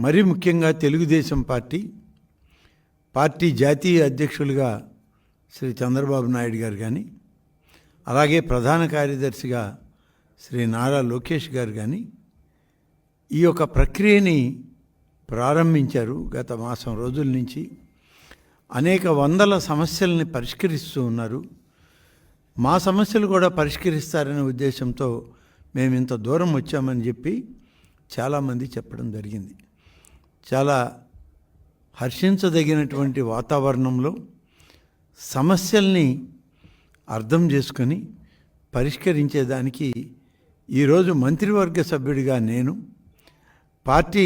మరి ముఖ్యంగా తెలుగుదేశం పార్టీ జాతీయ అధ్యక్షులుగా శ్రీ చంద్రబాబు నాయుడు గారు కానీ, అలాగే ప్రధాన కార్యదర్శిగా శ్రీ నారా లోకేష్ గారు కానీ ఈ యొక్క ప్రక్రియని ప్రారంభించారు. గత మాసం రోజుల నుంచి అనేక వందల సమస్యల్ని పరిష్కరిస్తూ ఉన్నారు. మా సమస్యలు కూడా పరిష్కరిస్తారనే ఉద్దేశంతో మేము ఇంత దూరం వచ్చామని చెప్పి చాలామంది చెప్పడం జరిగింది. చాలా హర్షించదగినటువంటి వాతావరణంలో సమస్యల్ని అర్థం చేసుకొని పరిష్కరించేదానికి ఈరోజు మంత్రివర్గ సభ్యుడిగా నేను, పార్టీ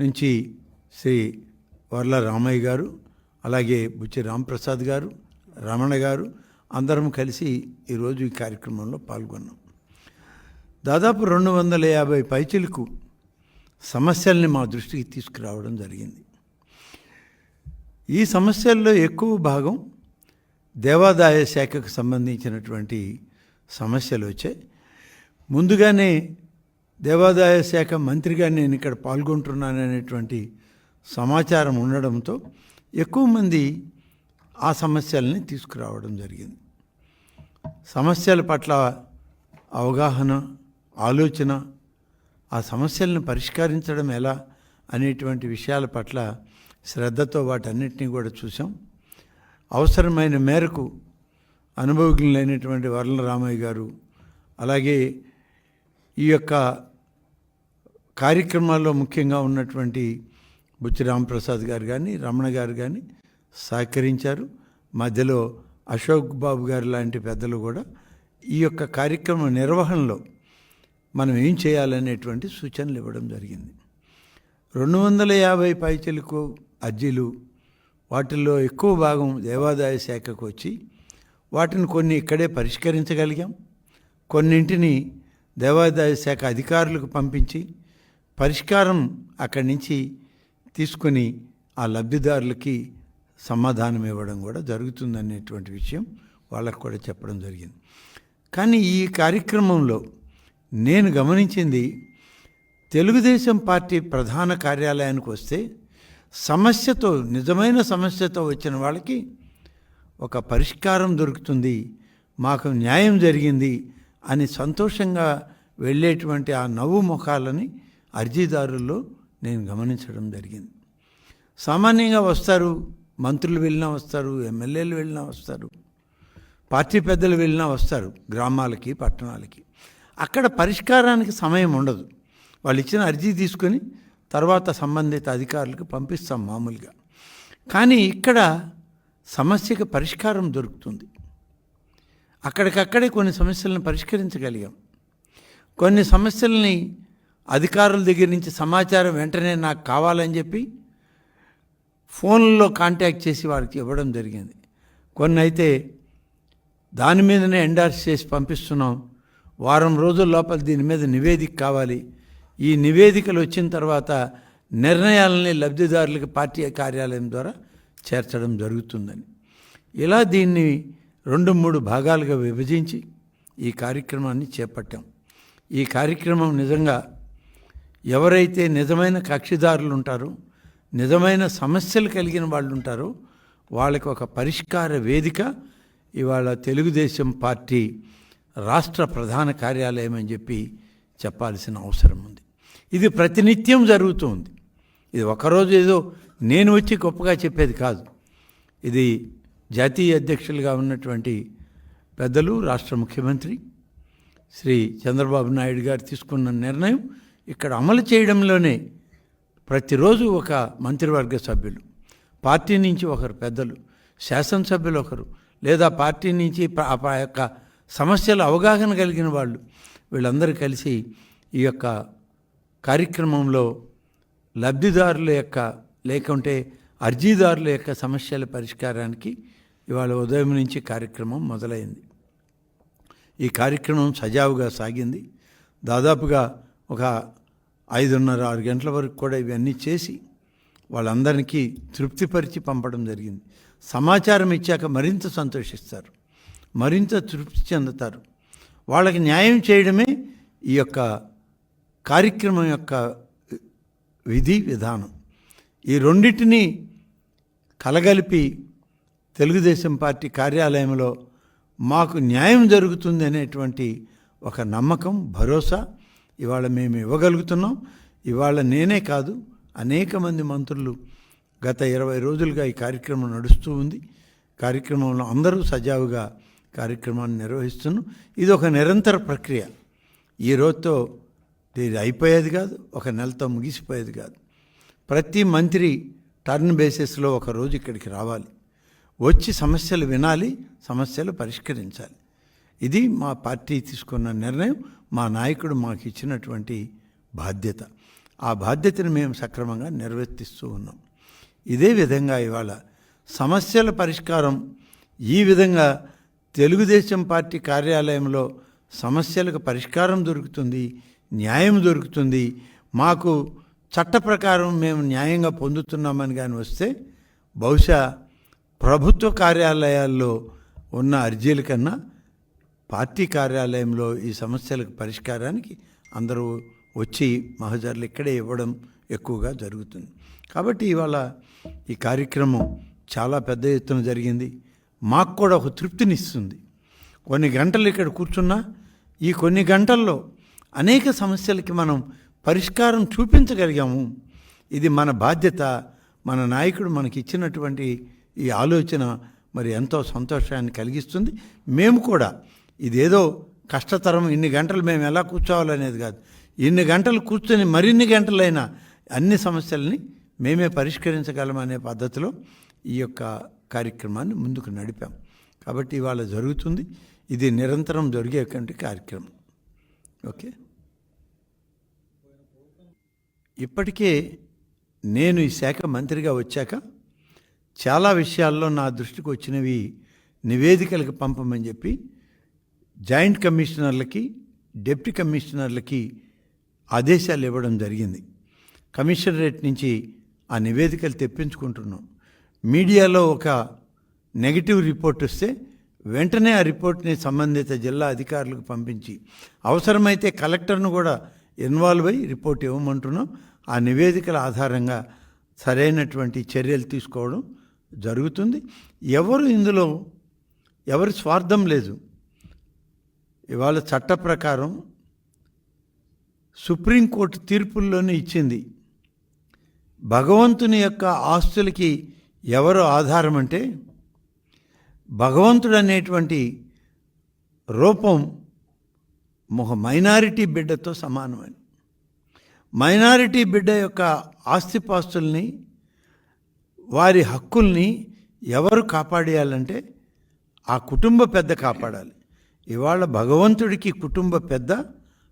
నుంచి శ్రీ వర్ల రామయ్య గారు, అలాగే బుచ్చి రాంప్రసాద్ గారు, రమణ గారు అందరం కలిసి ఈరోజు ఈ కార్యక్రమంలో పాల్గొన్నాం. దాదాపు 250 పైచిలకు సమస్యల్ని మా దృష్టికి తీసుకురావడం జరిగింది. ఈ సమస్యల్లో ఎక్కువ భాగం దేవాదాయ శాఖకు సంబంధించినటువంటి సమస్యలు వచ్చాయి. ముందుగానే దేవాదాయ శాఖ మంత్రిగా నేను ఇక్కడ పాల్గొంటున్నాననేటువంటి సమాచారం ఉండడంతో ఎక్కువ మంది ఆ సమస్యల్ని తీసుకురావడం జరిగింది. సమస్యల పట్ల అవగాహన, ఆలోచన, ఆ సమస్యలను పరిష్కరించడం ఎలా అనేటువంటి విషయాల పట్ల శ్రద్ధతో వాటన్నిటినీ కూడా చూసాం. అవసరమైన మేరకు అనుభవజ్ఞులైనటువంటి వర్ల రామయ్య గారు, అలాగే ఈ యొక్క కార్యక్రమాల్లో ముఖ్యంగా ఉన్నటువంటి బుచ్చి రాంప్రసాద్ గారు కానీ, రమణ గారు కానీ సహకరించారు. మధ్యలో అశోక్ బాబు గారు లాంటి పెద్దలు కూడా ఈ యొక్క కార్యక్రమ నిర్వహణలో మనం ఏం చేయాలనేటువంటి సూచనలు ఇవ్వడం జరిగింది. 250 పైచిలకు అర్జీలు, వాటిల్లో ఎక్కువ భాగం దేవాదాయ శాఖకు వచ్చి వాటిని కొన్ని ఇక్కడే పరిష్కరించగలిగాం. కొన్నింటిని దేవాదాయ శాఖ అధికారులకు పంపించి పరిష్కారం అక్కడి నుంచి తీసుకొని ఆ లబ్ధిదారులకి సమాధానం ఇవ్వడం కూడా జరుగుతుందనేటువంటి విషయం వాళ్ళకు కూడా చెప్పడం జరిగింది. కానీ ఈ కార్యక్రమంలో నేను గమనించింది, తెలుగుదేశం పార్టీ ప్రధాన కార్యాలయానికి వస్తే సమస్యతో, నిజమైన సమస్యతో వచ్చిన వాళ్ళకి ఒక పరిష్కారం దొరుకుతుంది, మాకు న్యాయం జరిగింది అని సంతోషంగా వెళ్ళేటువంటి ఆ నవ్వు ముఖాలని అర్జీదారుల్లో నేను గమనించడం జరిగింది. సామాన్యంగా వస్తారు, మంత్రులు వెళ్ళినా వస్తారు, ఎమ్మెల్యేలు వెళ్ళినా వస్తారు, పార్టీ పెద్దలు వెళ్ళినా వస్తారు గ్రామాలకి, పట్టణాలకి. అక్కడ పరిష్కారానికి సమయం ఉండదు. వాళ్ళు ఇచ్చిన అర్జీ తీసుకొని తర్వాత సంబంధిత అధికారులకు పంపిస్తాం మామూలుగా. కానీ ఇక్కడ సమస్యకు పరిష్కారం దొరుకుతుంది. అక్కడికక్కడే కొన్ని సమస్యలను పరిష్కరించగలిగాం. కొన్ని సమస్యల్ని అధికారుల దగ్గర నుంచి సమాచారం వెంటనే నాకు కావాలని చెప్పి ఫోన్లో కాంటాక్ట్ చేసి వారికి ఇవ్వడం జరిగింది. కొన్ని అయితే దాని మీదనే ఎండార్స్ చేసి పంపిస్తున్నాం, వారం రోజుల లోపల దీని మీద నివేదిక కావాలి, ఈ నివేదికలు వచ్చిన తర్వాత నిర్ణయాలని లబ్ధిదారులకు పార్టీ కార్యాలయం ద్వారా చేర్చడం జరుగుతుందని. ఇలా దీన్ని 2-3 భాగాలుగా విభజించి ఈ కార్యక్రమాన్ని చేపట్టాం. ఈ కార్యక్రమం నిజంగా ఎవరైతే నిజమైన కక్షిదారులు ఉంటారో, నిజమైన సమస్యలు కలిగిన వాళ్ళు ఉంటారో వాళ్ళకి ఒక పరిష్కార వేదిక ఇవాళ తెలుగుదేశం పార్టీ రాష్ట్ర ప్రధాన కార్యాలయం అని చెప్పి చెప్పాల్సిన అవసరం ఉంది. ఇది ప్రతినిత్యం జరుగుతుంది. ఇది ఒకరోజు ఏదో నేను వచ్చి గొప్పగా చెప్పేది కాదు. ఇది జాతీయ అధ్యక్షులుగా ఉన్నటువంటి పెద్దలు, రాష్ట్ర ముఖ్యమంత్రి శ్రీ చంద్రబాబు నాయుడు గారు తీసుకున్న నిర్ణయం ఇక్కడ అమలు చేయడంలోనే ప్రతిరోజు ఒక మంత్రివర్గ సభ్యులు, పార్టీ నుంచి ఒకరు పెద్దలు, శాసనసభ్యులు ఒకరు, లేదా పార్టీ నుంచి ఆ యొక్క సమస్యల అవగాహన కలిగిన వాళ్ళు, వీళ్ళందరూ కలిసి ఈ యొక్క కార్యక్రమంలో లబ్ధిదారుల యొక్క, లేకుంటే అర్జీదారుల యొక్క సమస్యల పరిష్కారానికి ఇవాళ ఉదయం నుంచి కార్యక్రమం మొదలైంది. ఈ కార్యక్రమం సజావుగా సాగింది. దాదాపుగా ఒక 5:30-6 గంటల వరకు కూడా ఇవన్నీ చేసి వాళ్ళందరికీ తృప్తిపరిచి పంపడం జరిగింది. సమాచారం ఇచ్చాక మరింత సంతోషిస్తారు, మరింత తృప్తి చెందుతారు. వాళ్ళకి న్యాయం చేయడమే ఈ యొక్క కార్యక్రమం యొక్క విధి విధానం ఈ రెండింటినీ కలగలిపి తెలుగుదేశం పార్టీ కార్యాలయంలో మాకు న్యాయం జరుగుతుంది అనేటువంటి ఒక నమ్మకం, భరోసా ఇవాళ మేము ఇవ్వగలుగుతున్నాం. ఇవాళ నేనే కాదు, అనేక మంది మంత్రులు గత 20 రోజులుగా ఈ కార్యక్రమం నడుస్తూ ఉంది. కార్యక్రమంలో అందరూ సజావుగా కార్యక్రమాన్ని నిర్వహిస్తున్నాం. ఇది ఒక నిరంతర ప్రక్రియ. ఈ రోజుతో ఇది అయిపోయేది కాదు, ఒక నెలతో ముగిసిపోయేది కాదు. ప్రతి మంత్రి టర్న్ బేసిస్లో ఒక రోజు ఇక్కడికి రావాలి, వచ్చి సమస్యలు వినాలి, సమస్యలు పరిష్కరించాలి. ఇది మా పార్టీ తీసుకున్న నిర్ణయం, మా నాయకుడు మాకు ఇచ్చినటువంటి బాధ్యత. ఆ బాధ్యతను మేము సక్రమంగా నిర్వర్తిస్తూ ఉన్నాం. ఇదే విధంగా ఇవాళ సమస్యల పరిష్కారం ఈ విధంగా తెలుగుదేశం పార్టీ కార్యాలయంలో సమస్యలకు పరిష్కారం దొరుకుతుంది, న్యాయం దొరుకుతుంది. మాకు చట్ట ప్రకారం మేము న్యాయంగా పొందుతున్నామని కానీ వస్తే బహుశా ప్రభుత్వ కార్యాలయాల్లో ఉన్న అర్జీల కన్నా పార్టీ కార్యాలయంలో ఈ సమస్యలకు పరిష్కారానికి అందరూ వచ్చి మహజర్లు ఇక్కడే ఇవ్వడం ఎక్కువగా జరుగుతుంది. కాబట్టి ఇవాళ ఈ కార్యక్రమం చాలా పెద్ద ఎత్తున జరిగింది. మాకు కూడా ఒక తృప్తినిస్తుంది. కొన్ని గంటలు ఇక్కడ కూర్చున్నా ఈ కొన్ని గంటల్లో అనేక సమస్యలకి మనం పరిష్కారం చూపించగలిగాము. ఇది మన బాధ్యత. మన నాయకుడు మనకి ఇచ్చినటువంటి ఈ ఆలోచన మరి ఎంతో సంతోషాన్ని కలిగిస్తుంది. మేము కూడా ఇదేదో కష్టతరం, ఇన్ని గంటలు మేము ఎలా కూర్చోవాలనేది కాదు. ఇన్ని గంటలు కూర్చొని మరిన్ని గంటలైనా అన్ని సమస్యల్ని మేమే పరిష్కరించగలమనే పద్ధతిలో ఈ యొక్క కార్యక్రమాన్ని ముందుకు నడిపాం. కాబట్టి ఇవాళ జరుగుతుంది. ఇది నిరంతరం జరిగేటువంటి కార్యక్రమం. ఓకే, ఇప్పటికే నేను ఈ శాఖ మంత్రిగా వచ్చాక చాలా విషయాల్లో నా దృష్టికి వచ్చినవి నివేదికలకు పంపమని చెప్పి జాయింట్ కమిషనర్లకి, డిప్యూటీ కమిషనర్లకి ఆదేశాలు ఇవ్వడం జరిగింది. కమిషనరేట్ నుంచి ఆ నివేదికలు తెప్పించుకుంటున్నాం. మీడియాలో ఒక నెగిటివ్ రిపోర్ట్ వస్తే వెంటనే ఆ రిపోర్ట్ని సంబంధిత జిల్లా అధికారులకు పంపించి అవసరమైతే కలెక్టర్ను కూడా ఇన్వాల్వ్ అయ్యి రిపోర్ట్ ఇవ్వమంటున్నాం. ఆ నివేదికల ఆధారంగా సరైనటువంటి చర్యలు తీసుకోవడం జరుగుతుంది. ఇందులో ఎవరి స్వార్థం లేదు. ఇవాళ చట్ట ప్రకారం సుప్రీంకోర్టు తీర్పుల్లోనే ఇచ్చింది, భగవంతుని యొక్క ఆస్తులకి ఎవరు ఆధారం అంటే భగవంతుడు అనేటువంటి రూపం ఒక మైనారిటీ బిడ్డతో సమానమని. మైనారిటీ బిడ్డ యొక్క ఆస్తిపాస్తుల్ని, వారి హక్కుల్ని ఎవరు కాపాడేయాలంటే ఆ కుటుంబ పెద్ద కాపాడాలి. ఇవాళ భగవంతుడికి కుటుంబ పెద్ద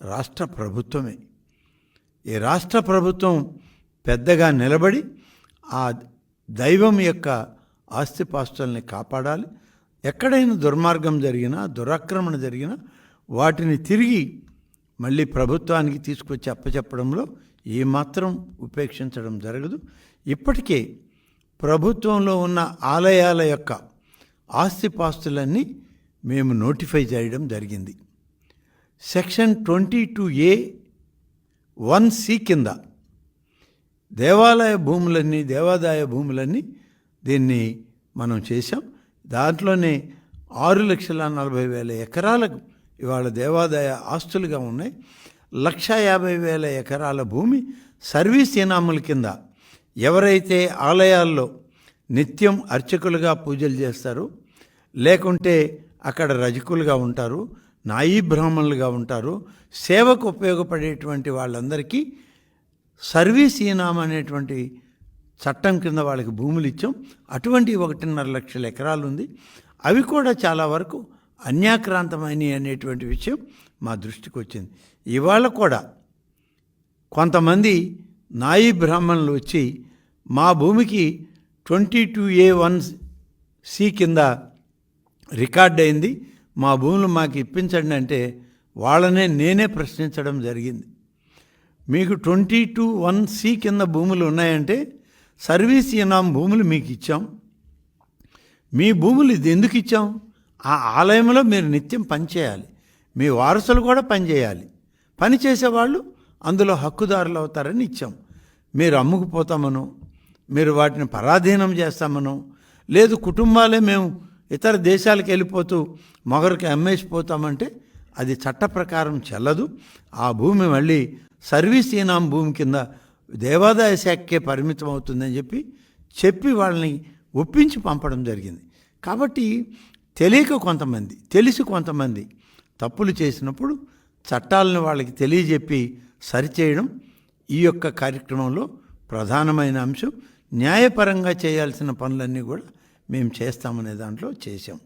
రాష్ట్ర ప్రభుత్వమే. ఈ రాష్ట్ర ప్రభుత్వం పెద్దగా నిలబడి ఆ దైవం యొక్క ఆస్తిపాస్తుల్ని కాపాడాలి. ఎక్కడైనా దుర్మార్గం జరిగినా, దురాక్రమణ జరిగినా వాటిని తిరిగి మళ్ళీ ప్రభుత్వానికి తీసుకొచ్చి అప్పచెప్పడంలో ఏమాత్రం ఉపేక్షించడం జరగదు. ఇప్పటికే ప్రభుత్వంలో ఉన్న ఆలయాల యొక్క ఆస్తిపాస్తులన్నీ మేము నోటిఫై చేయడం జరిగింది. సెక్షన్ 22A(1)(c) కింద దేవాదాయ భూములన్నీ దీన్ని మనం చేశాం. దాంట్లోనే 6,40,000 ఎకరాలకు ఇవాళ దేవాదాయ ఆస్తులుగా ఉన్నాయి. 1,50,000 ఎకరాల భూమి సర్వీస్ ఇనాముల కింద ఎవరైతే ఆలయాల్లో నిత్యం అర్చకులుగా పూజలు చేస్తారో, లేకుంటే అక్కడ రజకులుగా ఉంటారు, నాయీ బ్రాహ్మణులుగా ఉంటారు, సేవకు ఉపయోగపడేటువంటి వాళ్ళందరికీ సర్వీస్ ఈనాం అనేటువంటి చట్టం కింద వాళ్ళకి భూములు ఇచ్చాం. అటువంటి 1.5 లక్షల ఎకరాలు ఉంది. అవి కూడా చాలా వరకు అన్యాక్రాంతమైనవి అనేటువంటి విషయం మా దృష్టికి వచ్చింది. ఇవాళ కూడా కొంతమంది నాయీ బ్రాహ్మణులు వచ్చి మా భూమికి 22A(1)(c) కింద రికార్డ్ అయింది, మా భూములు మాకు ఇప్పించండి అంటే వాళ్ళనే నేనే ప్రశ్నించడం జరిగింది. మీకు 22(1)(c) కింద భూములు ఉన్నాయంటే సర్వీస్ ఇనాం భూములు మీకు ఇచ్చాం. మీ భూములు ఇది ఎందుకు ఇచ్చాం? ఆ ఆలయంలో మీరు నిత్యం పనిచేయాలి, మీ వారసులు కూడా పనిచేయాలి. పని చేసేవాళ్ళు అందులో హక్కుదారులు అవుతారని ఇచ్చాం. మీరు అమ్ముకుపోతామనో, మీరు వాటిని పరాధీనం చేస్తామనో, లేదు కుటుంబాలే మేము ఇతర దేశాలకు వెళ్ళిపోతూ మొగరికి అమ్మేసిపోతామంటే అది చట్ట ప్రకారం చెల్లదు. ఆ భూమి మళ్ళీ సర్వీస్ ఇనాం భూమి కింద దేవాదాయ శాఖకే పరిమితం అవుతుందని చెప్పి వాళ్ళని ఒప్పించి పంపడం జరిగింది. కాబట్టి తెలియక కొంతమంది, తెలిసి కొంతమంది తప్పులు చేసినప్పుడు చట్టాలను వాళ్ళకి తెలియజెప్పి సరిచేయడం ఈ యొక్క కార్యక్రమంలో ప్రధానమైన అంశం. న్యాయపరంగా చేయాల్సిన పనులన్నీ కూడా మేము చేస్తామనే దాంట్లో చేశాం.